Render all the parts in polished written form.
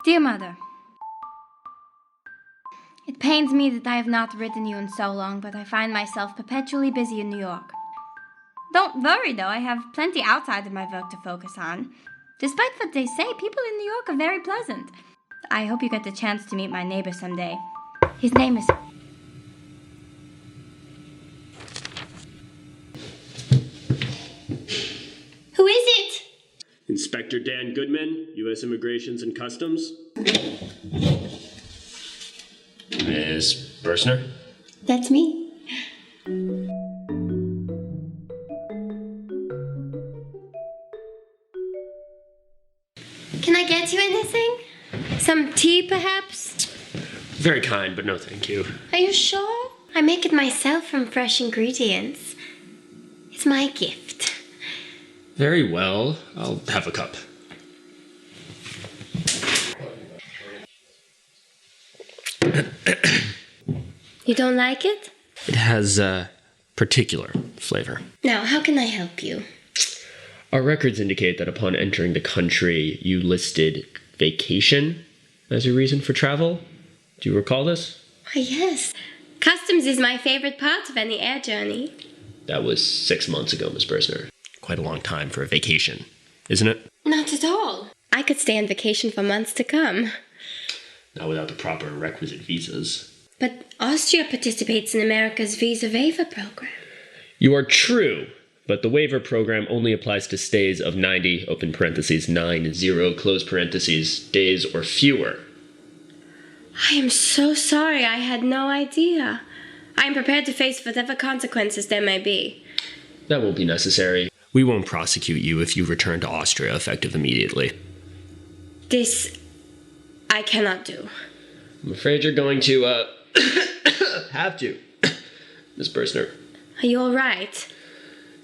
Dear Mother, it pains me that I have not written you in so long, but I find myself perpetually busy in New York. Don't worry, though, I have plenty outside of my work to focus on. Despite what they say, people in New York are very pleasant. I hope you get the chance to meet my neighbor someday. His name is... Who is it? Inspector Dan Goodman, U.S. Immigrations and Customs. Miss Burstner? That's me. Can I get you anything? Some tea, perhaps? Very kind, but no thank you. Are you sure? I make it myself from fresh ingredients. It's my gift. Very well. I'll have a cup. You don't like it? It has a particular flavor. Now, how can I help you? Our records indicate that upon entering the country, you listed vacation as your reason for travel. Do you recall this? Why, yes. Customs is my favorite part of any air journey. That was 6 months ago, Miss Burstner. Quite a long time for a vacation, isn't it? Not at all. I could stay on vacation for months to come. Not without the proper requisite visas. But Austria participates in America's visa waiver program. You are true, but the waiver program only applies to stays of 90, open parentheses, 90, close parentheses, days or fewer. I am so sorry. I had no idea. I am prepared to face whatever consequences there may be. That won't be necessary. We won't prosecute you if you return to Austria effective immediately. This I cannot do. I'm afraid you're going to, have to, Miss Burstner. Are you all right?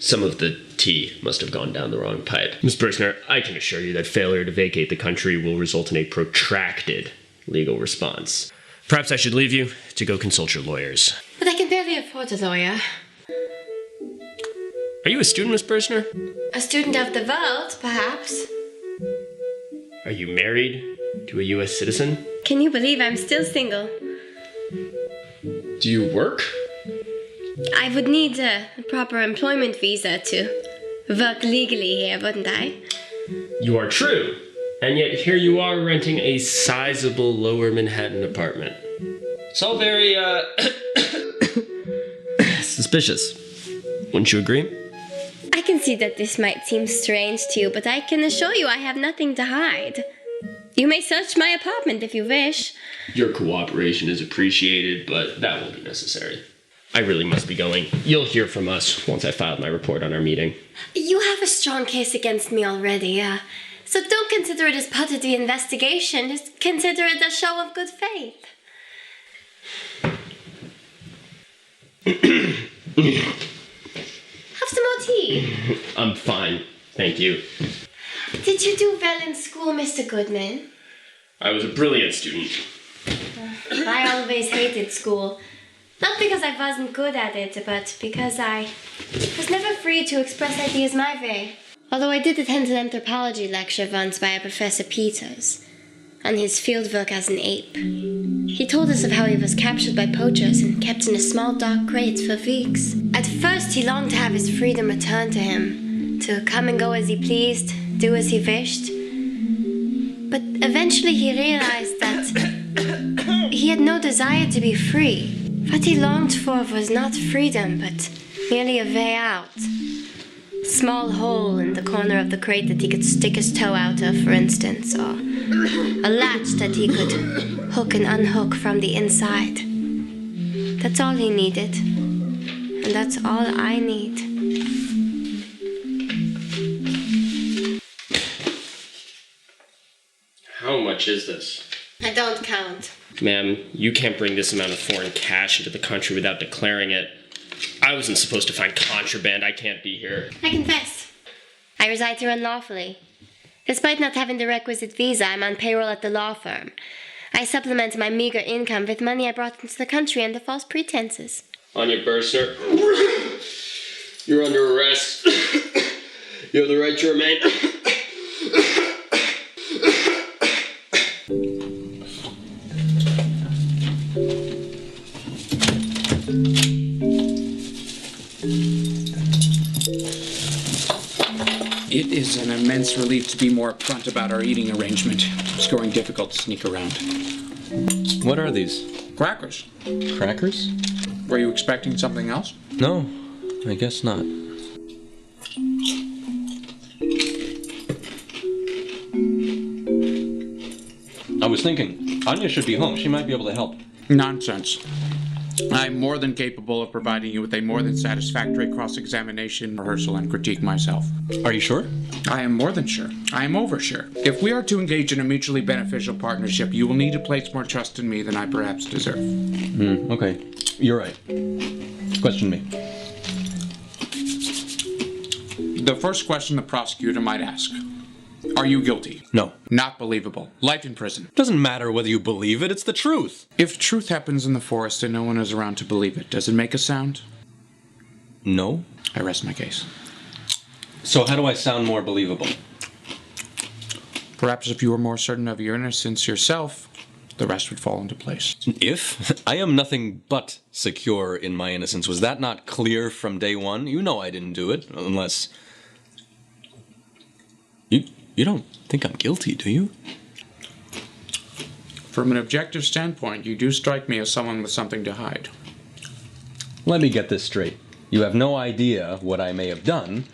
Some of the tea must have gone down the wrong pipe. Miss Burstner, I can assure you that failure to vacate the country will result in a protracted legal response. Perhaps I should leave you to go consult your lawyers. But I can barely afford a lawyer. Are you a student, Miss Burstner? A student of the world, perhaps. Are you married to a U.S. citizen? Can you believe I'm still single? Do you work? I would need a proper employment visa to work legally here, wouldn't I? You are true. And yet here you are renting a sizable lower Manhattan apartment. It's all very, suspicious. Wouldn't you agree? I can see that this might seem strange to you, but I can assure you I have nothing to hide. You may search my apartment if you wish. Your cooperation is appreciated, but that won't be necessary. I really must be going. You'll hear from us once I filed my report on our meeting. You have a strong case against me already, so don't consider it as part of the investigation. Just consider it a show of good faith. Have some more tea. I'm fine, thank you. Did you do well in school, Mr. Goodman? I was a brilliant student. I always hated school. Not because I wasn't good at it, but because I was never free to express ideas my way. Although I did attend an anthropology lecture once by a Professor Peters on his fieldwork as an ape. He told us of how he was captured by poachers and kept in a small dark crate for weeks. At first he longed to have his freedom returned to him, to come and go as he pleased, do as he wished. But eventually he realized that he had no desire to be free. What he longed for was not freedom, but merely a way out. A small hole in the corner of the crate that he could stick his toe out of, for instance, or a latch that he could hook and unhook from the inside. That's all he needed. And that's all I need. How much is this? I don't count. Ma'am, you can't bring this amount of foreign cash into the country without declaring it. I wasn't supposed to find contraband. I can't be here. I confess. I reside here unlawfully. Despite not having the requisite visa, I'm on payroll at the law firm. I supplement my meager income with money I brought into the country under false pretenses. Anja Burstner, you're under arrest. You have the right to remain. It is an immense relief to be more upfront about our eating arrangement. It's growing difficult to sneak around. What are these? Crackers. Crackers? Were you expecting something else? No, I guess not. I was thinking, Anja should be home. She might be able to help. Nonsense. I'm more than capable of providing you with a more than satisfactory cross-examination, rehearsal, and critique myself. Are you sure? I am more than sure. I am over sure. If we are to engage in a mutually beneficial partnership, you will need to place more trust in me than I perhaps deserve. Okay. You're right. Question me. The first question the prosecutor might ask. Are you guilty? No. Not believable. Life in prison. Doesn't matter whether you believe it, it's the truth. If truth happens in the forest and no one is around to believe it, does it make a sound? No. I rest my case. So how do I sound more believable? Perhaps if you were more certain of your innocence yourself, the rest would fall into place. If? I am nothing but secure in my innocence. Was that not clear from day one? You know I didn't do it, unless... You don't think I'm guilty, do you? From an objective standpoint, you do strike me as someone with something to hide. Let me get this straight. You have no idea what I may have done,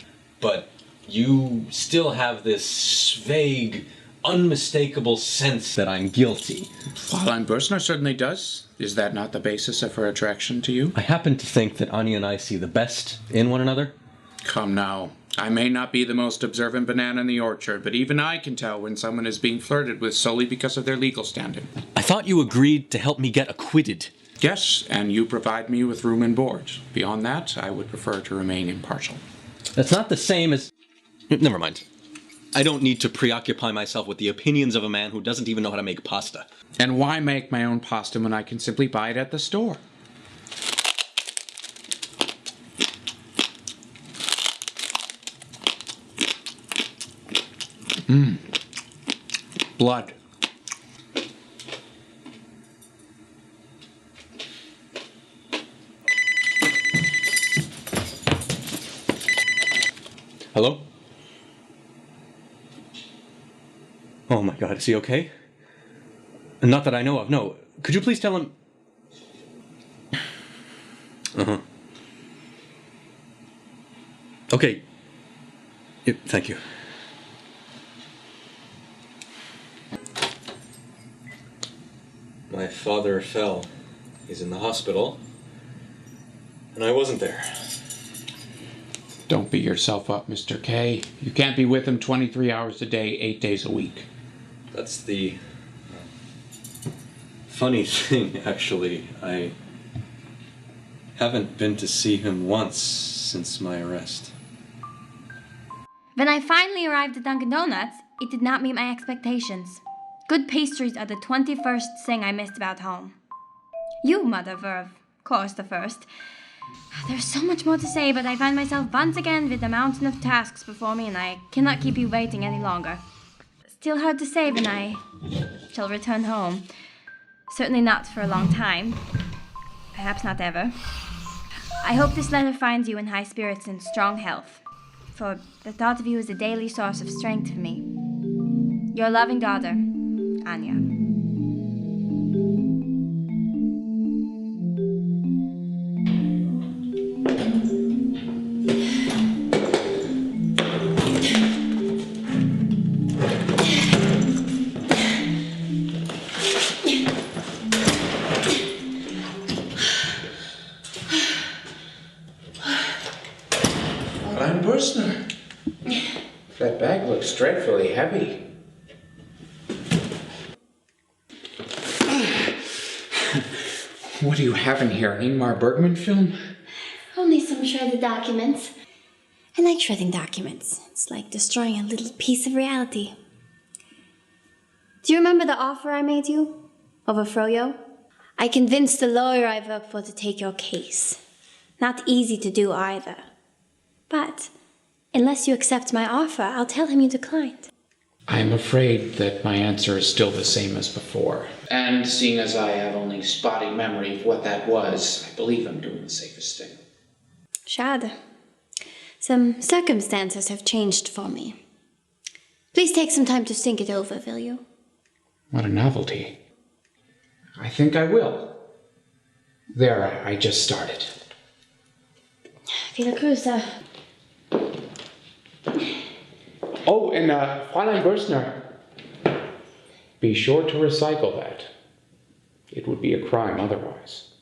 but you still have this vague, unmistakable sense that I'm guilty. Fräulein Burstner certainly does. Is that not the basis of her attraction to you? I happen to think that Anja and I see the best in one another. Come now. I may not be the most observant banana in the orchard, but even I can tell when someone is being flirted with solely because of their legal standing. I thought you agreed to help me get acquitted. Yes, and you provide me with room and board. Beyond that, I would prefer to remain impartial. That's not the same as... Never mind. I don't need to preoccupy myself with the opinions of a man who doesn't even know how to make pasta. And why make my own pasta when I can simply buy it at the store? Blood. Hello? Oh my God, is he okay? Not that I know of, no. Could you please tell him... Uh-huh. Okay. Yep, thank you. My father fell. He's in the hospital. And I wasn't there. Don't beat yourself up, Mr. K. You can't be with him 23 hours a day, 8 days a week. That's the funny thing, actually. I haven't been to see him once since my arrest. When I finally arrived at Dunkin' Donuts, it did not meet my expectations. Good pastries are the 21st thing I missed about home. You, Mother, were, of course, the first. There's so much more to say, but I find myself once again with a mountain of tasks before me, and I cannot keep you waiting any longer. Still hard to say when I shall return home. Certainly not for a long time. Perhaps not ever. I hope this letter finds you in high spirits and strong health, for the thought of you is a daily source of strength for me. Your loving daughter, Anja. I'm Burstner. That bag looks dreadfully heavy. What do you have in here? An Ingmar Bergman film? Only some shredded documents. I like shredding documents. It's like destroying a little piece of reality. Do you remember the offer I made you? Over Froyo? I convinced the lawyer I work for to take your case. Not easy to do either. But, unless you accept my offer, I'll tell him you declined. I'm afraid that my answer is still the same as before. And seeing as I have only spotty memory of what that was, I believe I'm doing the safest thing. Schade. Some circumstances have changed for me. Please take some time to think it over, will you? What a novelty. I think I will. There, I just started. Viele Grüße. Oh, and Fräulein Burstner, be sure to recycle that. It would be a crime otherwise.